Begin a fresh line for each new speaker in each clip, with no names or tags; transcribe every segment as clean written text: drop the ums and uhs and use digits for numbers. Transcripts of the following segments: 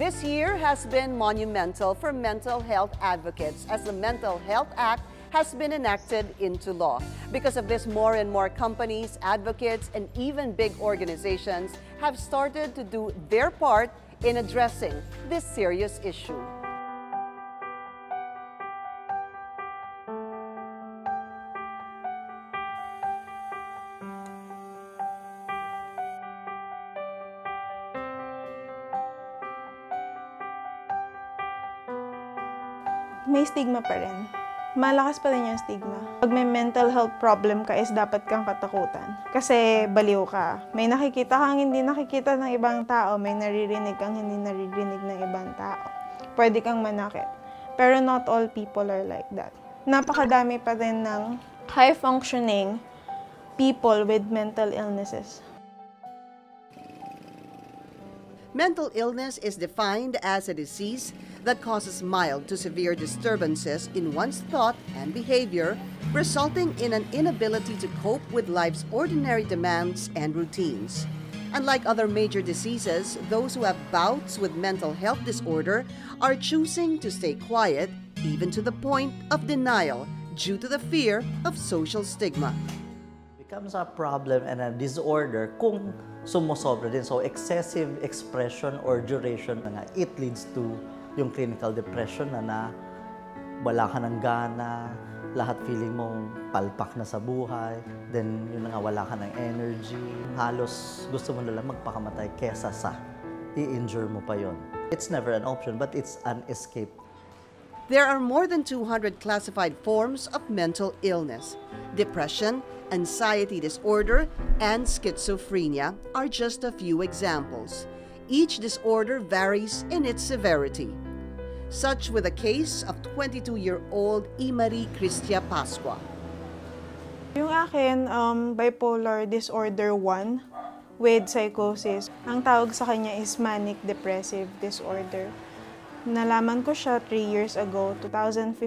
This year has been monumental for mental health advocates as the Mental Health Act has been enacted into law. Because of this, more and more companies, advocates, and even big organizations have started to do their part in addressing this serious issue.
May stigma pa rin. Malakas pa rin yung stigma. Pag may mental health problem ka is dapat kang katakutan. Kasi baliw ka. May nakikita kang hindi nakikita ng ibang tao. May naririnig kang hindi naririnig ng ibang tao. Pwede kang manakit. Pero not all people are like that. Napakadami pa rin ng high-functioning people with mental illnesses.
Mental illness is defined as a disease that causes mild to severe disturbances in one's thought and behavior, resulting in an inability to cope with life's ordinary demands and routines. Unlike other major diseases, those who have bouts with mental health disorder are choosing to stay quiet, even to the point of denial, due to the fear of social stigma.
Becomes a problem and a disorder kung sumusobra din. So excessive expression or duration na nga, it leads to yung clinical depression na wala ka ng gana, lahat feeling mo palpak na sa buhay, then yun na nga, wala ka ng energy. Halos gusto mo nalang magpakamatay kesa sa i-injure mo pa yon. It's never an option, but it's an escape.
There are more than 200 classified forms of mental illness. Depression, anxiety disorder, and schizophrenia are just a few examples. Each disorder varies in its severity. Such with the case of 22-year-old Imari Cristia Pascua.
Yung akin, bipolar disorder 1 with psychosis. Ang tawag sa kanya is manic depressive disorder. Nalaman ko siya 3 years ago, 2015,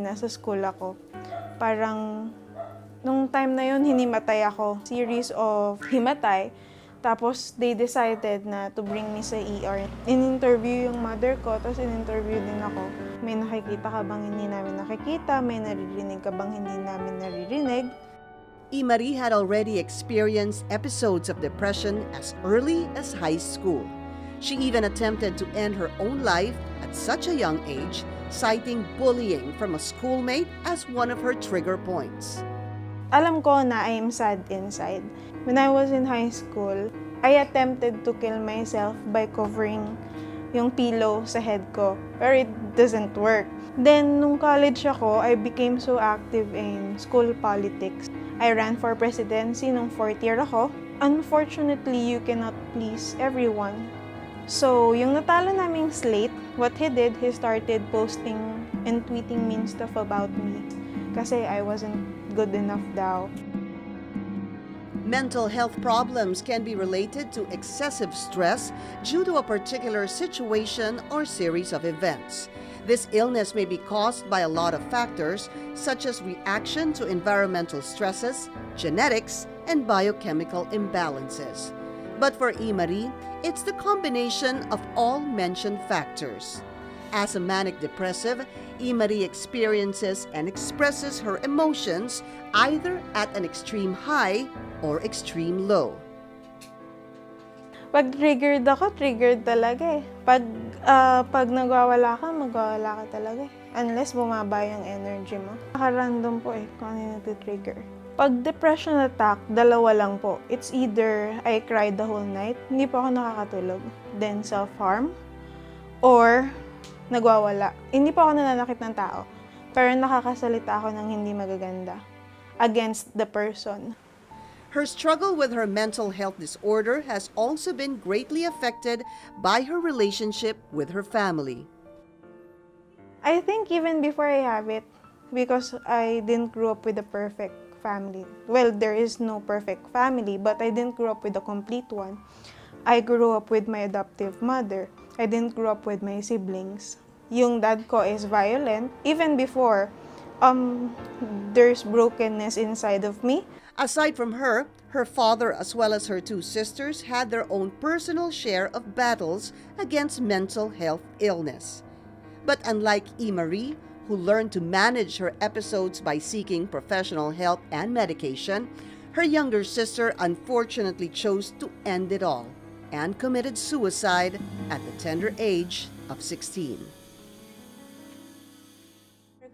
nasa school ako. Parang, nung time na yun, hinimatay ako. Series of himatay. Tapos, they decided na to bring me sa ER. In-interview yung mother ko, tapos in-interview din ako. May nakikita ka bang hindi namin nakikita? May naririnig ka bang hindi namin naririnig?
Imari had already experienced episodes of depression as early as high school. She even attempted to end her own life at such a young age, citing bullying from a schoolmate as one of her trigger points.
Alam ko na I am sad inside. When I was in high school, I attempted to kill myself by covering yung pillow sa head ko. Pero it doesn't work. Then, nung college ako, I became so active in school politics. I ran for presidency nung 4th year ako. Unfortunately, you cannot please everyone. So, yung natalo naming slate, what he did, he started posting and tweeting mean stuff about me. Kasi I wasn't good enough daw.
Mental health problems can be related to excessive stress due to a particular situation or series of events. This illness may be caused by a lot of factors, such as reaction to environmental stresses, genetics, and biochemical imbalances. But for Imari, it's the combination of all mentioned factors. As a manic depressive, Imari experiences and expresses her emotions either at an extreme high or extreme low.
Pag triggered ako, triggered talaga eh. Pag nagwawala ka, magwawala ka talaga eh. Unless bumaba yung energy mo. Naka-random po eh kung ano yung nag-trigger. Pag depression attack, dalawa lang po. It's either I cried the whole night, hindi po ako nakakatulog, then self-harm, or nagwawala. Hindi po ako nananakit ng tao, pero nakakasalita ako ng hindi magaganda against the person.
Her struggle with her mental health disorder has also been greatly affected by her relationship with her family.
I think even before I have it, because I didn't grow up with a perfect family. Well, there is no perfect family, but I didn't grow up with a complete one. I grew up with my adoptive mother. I didn't grow up with my siblings. Yung dad ko is violent. Even before, there's brokenness inside of me.
Aside from her, Her father, as well as her two sisters, had their own personal share of battles against mental health illness. But unlike E. who learned to manage her episodes by seeking professional help and medication, her younger sister unfortunately chose to end it all and committed suicide at the tender age of 16.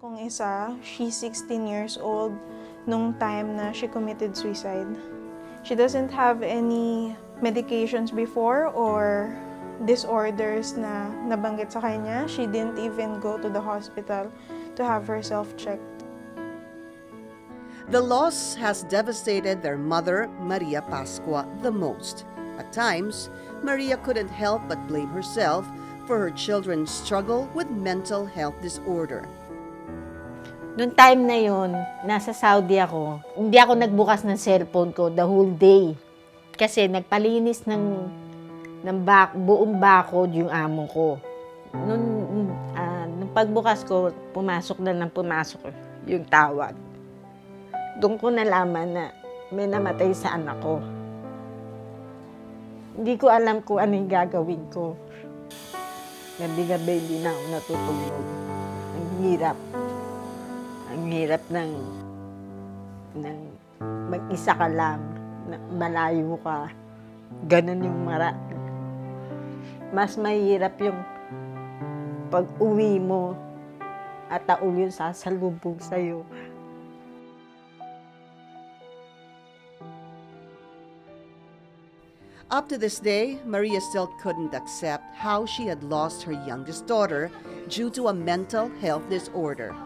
Kung isa, she's 16 years old nung time na she committed suicide. She doesn't have any medications before or disorders na nabanggit sa kanya. She didn't even go to the hospital to have herself checked.
The loss has devastated their mother, Maria Pascua, the most. At times, Maria couldn't help but blame herself for her children's struggle with mental health disorder.
Noong time na yon, nasa Saudi ako. Hindi ako nagbukas ng cellphone ko the whole day. Kasi nagpalinis ng buong bakod yung amo ko. Nung pagbukas ko, pumasok yung tawag. Doon ko nalaman na may namatay sa anak ko. Hindi ko alam kung ano yung gagawin ko. Gabi-gabi hindi na ako natutulog. Ang hirap. Ang hirap ng mag-isa ka lang, malayo ka. Ganun yung mas mahirap yung pag-uwi mo at taul yung sasalubong sa'yo.
Up to this day, Maria still couldn't accept how she had lost her youngest daughter due to a mental health disorder.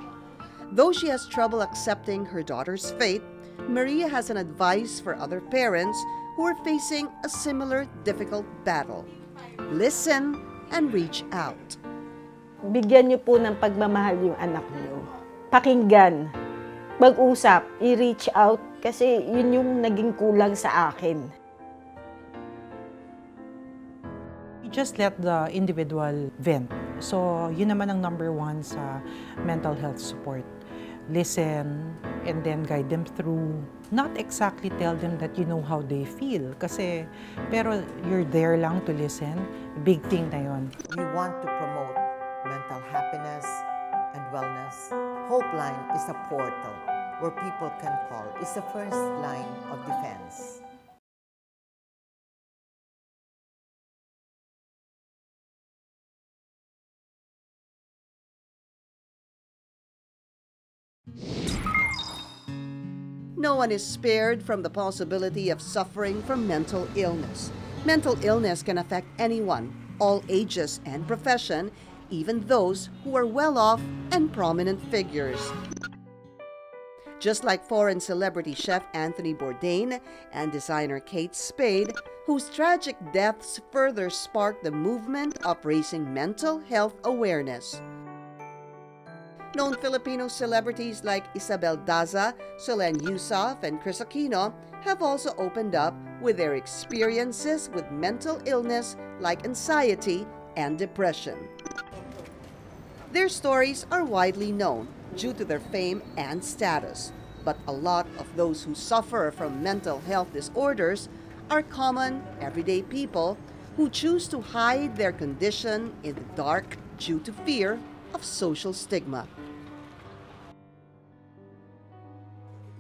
Though she has trouble accepting her daughter's fate, Maria has an advice for other parents who are facing a similar difficult battle. Listen and reach out.
Bigyan niyo po ng pagmamahal yung anak niyo. Pakinggan, mag-usap, i-reach out kasi yun yung naging kulang sa akin.
Just let the individual vent. So, yun naman ang number one sa mental health support. Listen and then guide them through. Not exactly tell them that you know how they feel. Pero you're there lang to listen. Big thing na yun.
We want to promote mental happiness and wellness. Hopeline is a portal where people can call. It's the first line of defense.
No one is spared from the possibility of suffering from mental illness. Mental illness can affect anyone, all ages and profession, even those who are well-off and prominent figures. Just like foreign celebrity chef Anthony Bourdain and designer Kate Spade, whose tragic deaths further sparked the movement of raising mental health awareness. Known Filipino celebrities like Isabel Daza, Solen Yusuf, and Chris Aquino have also opened up with their experiences with mental illness like anxiety and depression. Their stories are widely known due to their fame and status, but a lot of those who suffer from mental health disorders are common, everyday people who choose to hide their condition in the dark due to fear of social stigma.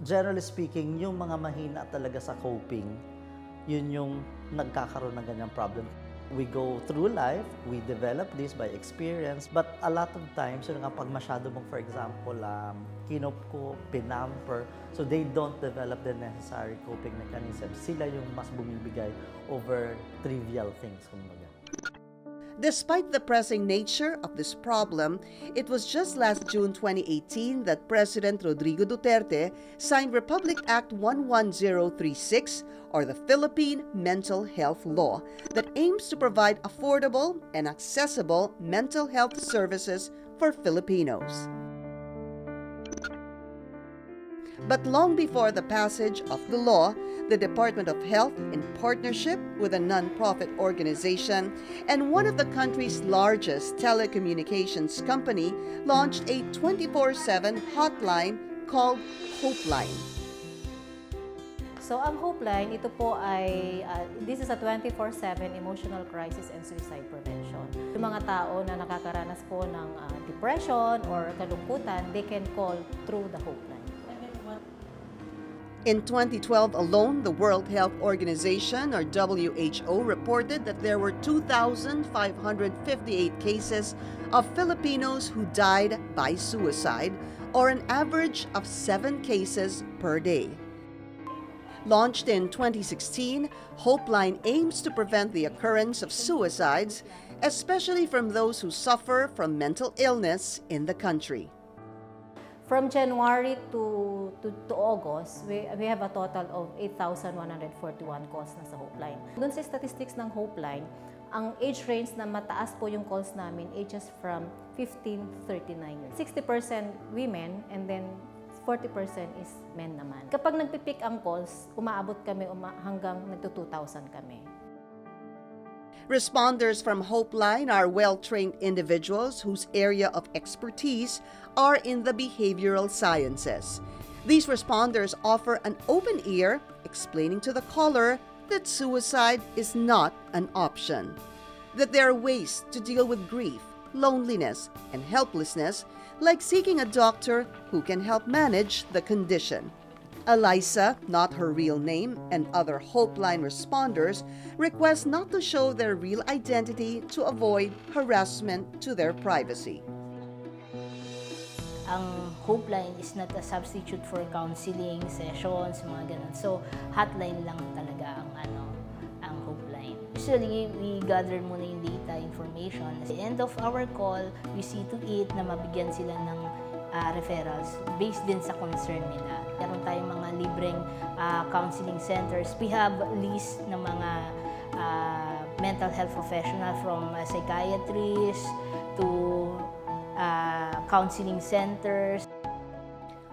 Generally speaking, yung mga mahina talaga sa coping, yun yung nagkakaroon ng ganyang problem. We go through life, we develop this by experience, but a lot of times, yun nga pag masyado mong, for example, kinop ko, pinamper, so they don't develop the necessary coping mechanisms. Sila yung mas bumibigay over trivial things, kumbaga.
Despite the pressing nature of this problem, it was just last June 2018 that President Rodrigo Duterte signed Republic Act 11036, or the Philippine Mental Health Law, that aims to provide affordable and accessible mental health services for Filipinos. But long before the passage of the law, the Department of Health, in partnership with a non-profit organization and one of the country's largest telecommunications company, launched a 24/7 hotline called Hopeline.
So ang Hope Line, ito po ay, this is a 24/7 emotional crisis and suicide prevention. Yung mga tao na nakakaranas po ng depression or kalungkutan, they can call through the Hope Line.
In 2012 alone, the World Health Organization, or WHO, reported that there were 2,558 cases of Filipinos who died by suicide, or an average of 7 cases per day. Launched in 2016, Hope Line aims to prevent the occurrence of suicides, especially from those who suffer from mental illness in the country.
From January to August, we have a total of 8,141 calls na sa Hope Line. Doon sa statistics ng Hope Line, ang age range na mataas po yung calls namin, ages from 15 to 39 years. 60% women and then 40% is men naman. Kapag nagpipick ang calls, umaabot kami hanggang nagto-2,000 kami.
Responders from Hope Line are well-trained individuals whose area of expertise are in the behavioral sciences. These responders offer an open ear, explaining to the caller that suicide is not an option, that there are ways to deal with grief, loneliness, and helplessness, like seeking a doctor who can help manage the condition. Eliza, not her real name, and other Hope Line responders request not to show their real identity to avoid harassment to their privacy.
Ang Hope Line is not a substitute for counseling sessions, mga ganun. So, hotline lang talaga ang Hope Line. Usually, we gather muna yung data information. At the end of our call, we see to it na mabigyan sila ng referrals based din sa concern nila. Meron tayong mga libreng counseling centers. We have list ng mga mental health professional from psychiatrists to counseling centers.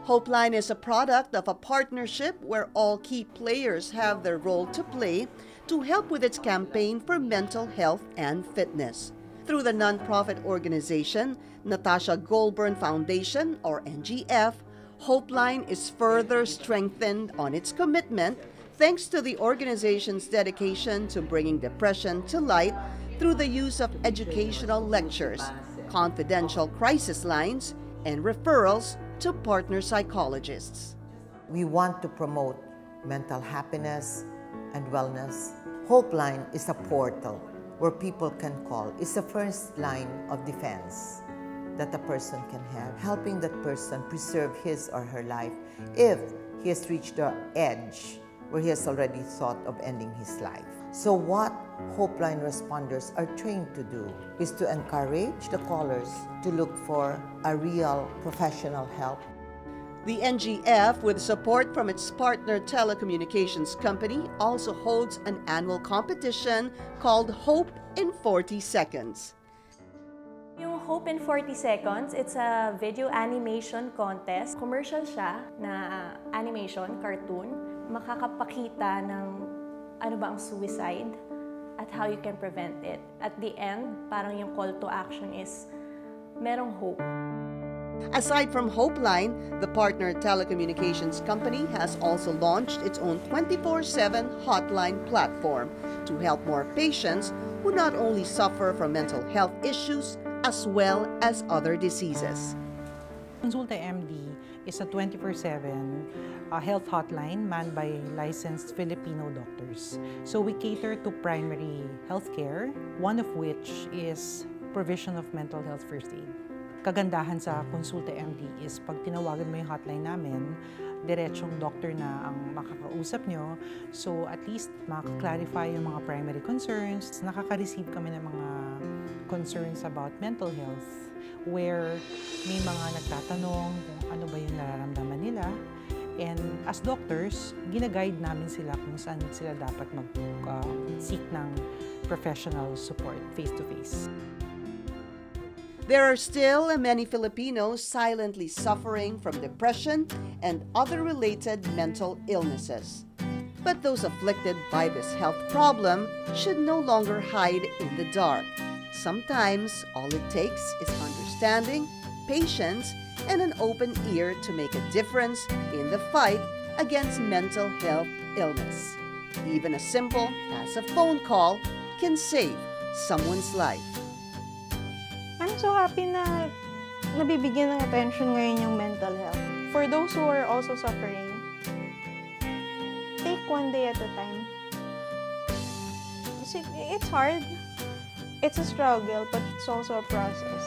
Hope Line is a product of a partnership where all key players have their role to play to help with its campaign for mental health and fitness. Through the nonprofit organization, Natasha Goldburn Foundation, or NGF, Hope Line is further strengthened on its commitment thanks to the organization's dedication to bringing depression to light through the use of educational lectures, confidential crisis lines, and referrals to partner psychologists.
We want to promote mental happiness and wellness. Hope Line is a portal where people can call. It's the first line of defense that a person can have, helping that person preserve his or her life if he has reached the edge where he has already thought of ending his life. So what Hope Line responders are trained to do is to encourage the callers to look for a real professional help.
The NGF, with support from its partner telecommunications company, also holds an annual competition called Hope in 40 Seconds.
Yung Hope in 40 Seconds, it's a video animation contest. Commercial siya na animation, cartoon. Makakapakita ng ano ba ang suicide at how you can prevent it. At the end, parang yung call to action is merong hope.
Aside from Hope Line, the partner telecommunications company has also launched its own 24/7 hotline platform to help more patients who not only suffer from mental health issues as well as other diseases.
Consulta MD is a 24/7 health hotline manned by licensed Filipino doctors. So we cater to primary healthcare, one of which is provision of mental health first aid. Kagandahan sa Consulta MD is pag tinawagan mo yung hotline namin, diretsong doctor na ang makakausap nyo. So at least makaklarify yung mga primary concerns. Nakaka-receive kami ng mga concerns about mental health where may mga nagtatanong kung ano ba yung nararamdaman nila. And as doctors, ginaguide namin sila kung saan sila dapat mag-seek ng professional support face-to-face.
There are still many Filipinos silently suffering from depression and other related mental illnesses. But those afflicted by this health problem should no longer hide in the dark. Sometimes all it takes is understanding, patience, and an open ear to make a difference in the fight against mental health illness. Even as simple as a phone call can save someone's life.
I'm so happy na nabibigyan ng attention ngayon yung mental health. For those who are also suffering, take one day at a time. See, it's hard. It's a struggle, but it's also a process.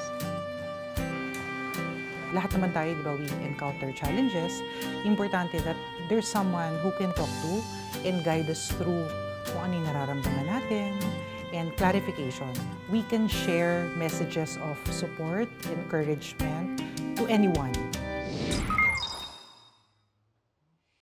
Lahat naman tayo, di ba, we encounter challenges. Importante that there's someone who can talk to and guide us through kung ano yung nararamdaman natin and clarification. We can share messages of support, encouragement to anyone